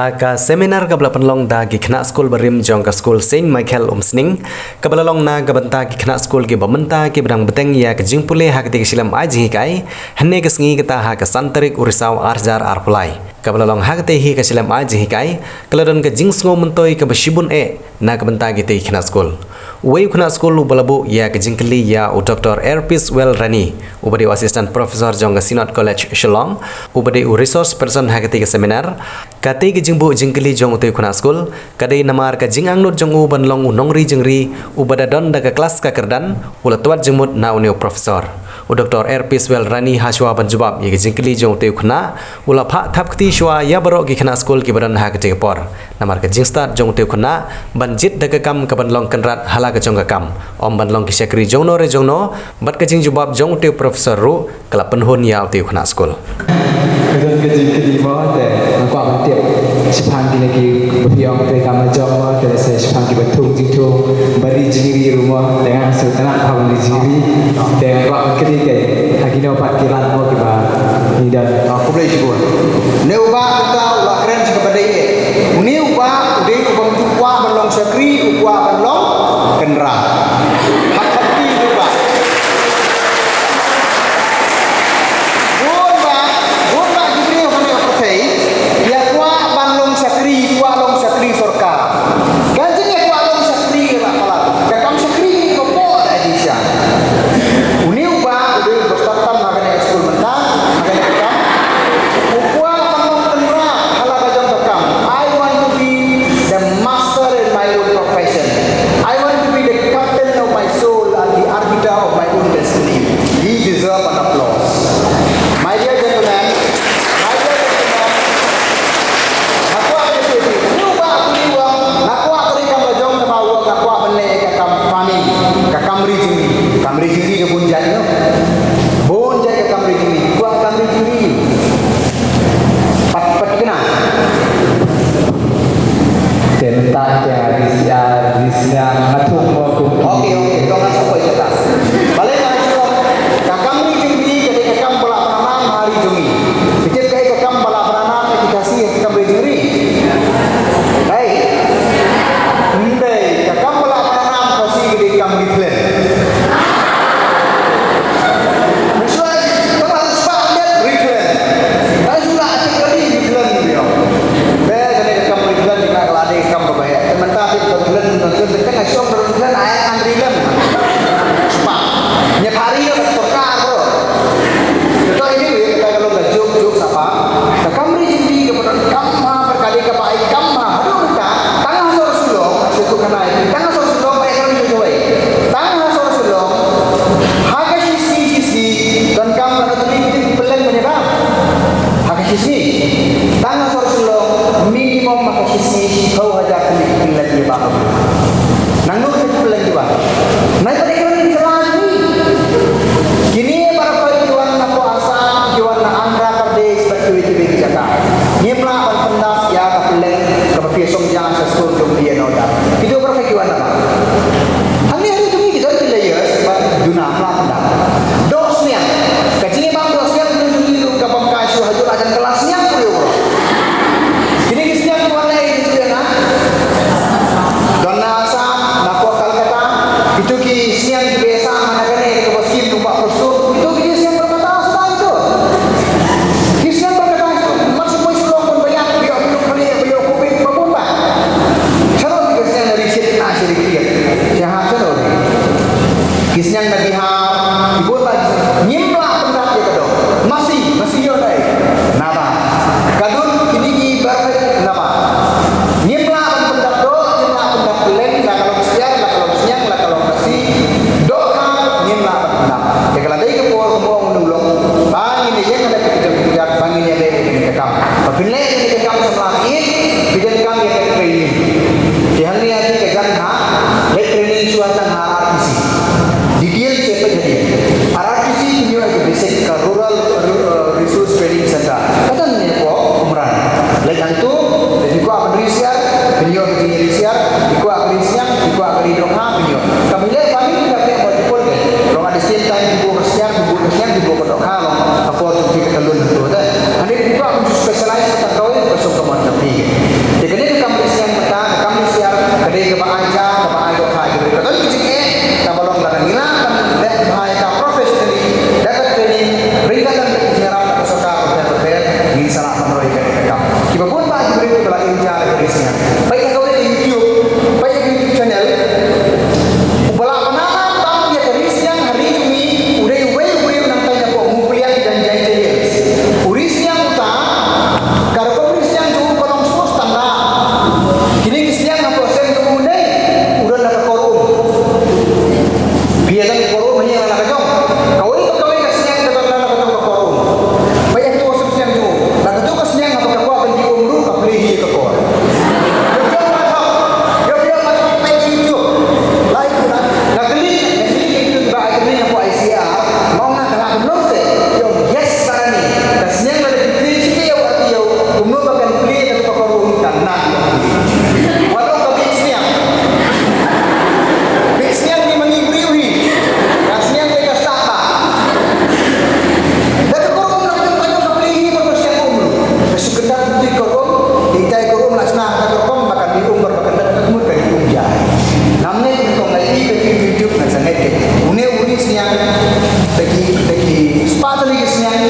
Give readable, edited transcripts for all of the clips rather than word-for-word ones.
Haka seminar kabla penlong da gi kena skul berim jong ka skul Saint Michael Umsning kabla long na gabanta gi kena skul gi bamenta gi bedang beteng ya ke jingpule hak de silam aji kai henne ke sngi kita hak santarik urisau arjar arpulai kabla long hak te hi ke silam aji kai keladon ke jingsngo mentoi ke besibun na gabanta gi te kena skul Wei kena skul balabu ya ke jingkeli ya u Dr. Erpis Well Rani ubadi assistant professor jong Sinod College Shillong ubadi resource person hak te seminar kate ke jingbu jingkeli jong utai kena skul kadai namar ka jingang nut jong u banlong u nongri jingri ubada don da ke kelas ka kerdan ulatuat jengmut na uneu professor u Dr. Erpis Well Rani haswa banjubab ya ke jingkeli jong utai kena ula pha thapkti shwa ya barok ki kena skul ki badan hak te por namar ka jingstat jong utai kena banjit da ke kam ka banlong kenrat hala ke jong ka kam om banlong ki sekri jong no re jong no bat ka jingjubab jong utai professor ru kala penhun ya utai kena skul Kemudian kejadian kedua, aku akan tiap sepang lagi berpiang dari kamar jawab dari saya sepang betul jitu beri jiri rumah dengan sultan kawan jiri dengan aku ketiga lagi ni obat kilat mau kita ni dan aku boleh juga. Ni ubah kita ubah keren kepada ini. Ni ubah udah ubah ubah berlong sekri ubah berlong kendra. Hati ubah.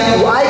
u ai